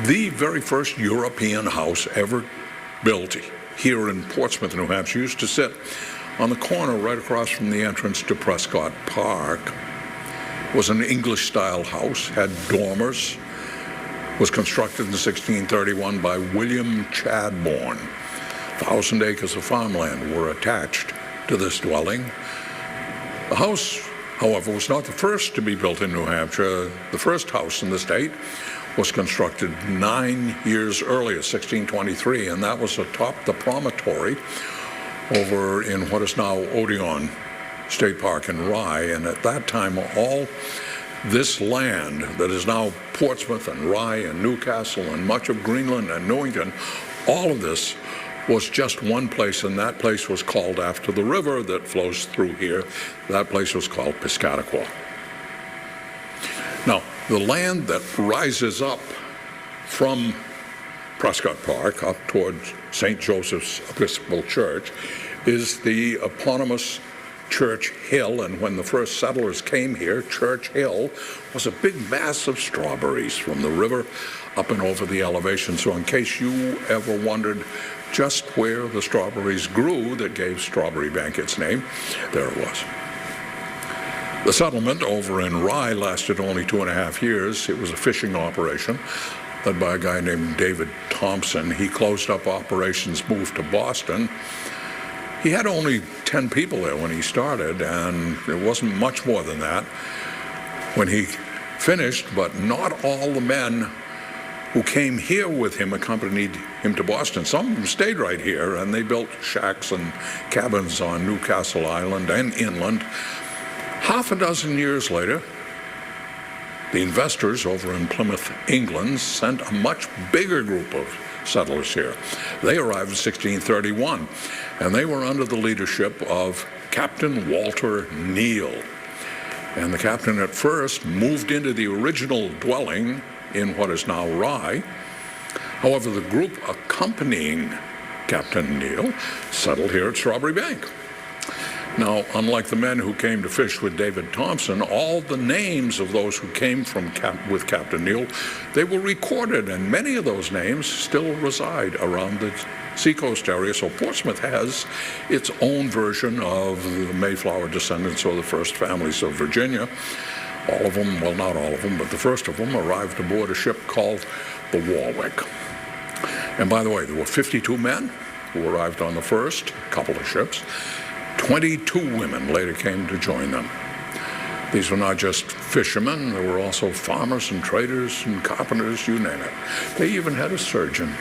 The very first European house ever built here in Portsmouth, New Hampshire, used to sit on the corner right across from the entrance to Prescott Park. It was an English-style house, had dormers, was constructed in 1631 by William Chadbourne. 1,000 acres of farmland were attached to this dwelling. The house, however, was not the first to be built in New Hampshire. The first house in the state was constructed 9 years earlier, 1623, and that was atop the promontory over in what is now Odeon State Park in Rye. And at that time, all this land that is now Portsmouth and Rye and Newcastle and much of Greenland and Newington, all of this was just one place, and that place was called after the river that flows through here. That place was called Piscataqua. Now, the land that rises up from Prescott Park up towards St. Joseph's Episcopal Church is the eponymous Church Hill, and when the first settlers came here, Church Hill was a big mass of strawberries from the river up and over the elevation. So in case you ever wondered just where the strawberries grew that gave Strawberry Bank its name, there it was. The settlement over in Rye lasted only 2.5 years. It was a fishing operation led by a guy named David Thompson. He closed up operations, moved to Boston. He had only 10 people there when he started, and it wasn't much more than that when he finished, but not all the men who came here with him accompanied him to Boston. Some of them stayed right here, and they built shacks and cabins on Newcastle Island and inland. Half a dozen years later, the investors over in Plymouth, England, sent a much bigger group of settlers here. They arrived in 1631, and they were under the leadership of Captain Walter Neal. And the captain at first moved into the original dwelling in what is now Rye. However, the group accompanying Captain Neal settled here at Strawberry Bank. Now, unlike the men who came to fish with David Thompson, all the names of those who came with Captain Neal, they were recorded, and many of those names still reside around the seacoast area. So Portsmouth has its own version of the Mayflower descendants, or the first families of Virginia. All of them, well, not all of them, but the first of them arrived aboard a ship called the Warwick. And by the way, there were 52 men who arrived on the first couple of ships. 22 women later came to join them. These were not just fishermen, there were also farmers and traders and carpenters, you name it. They even had a surgeon.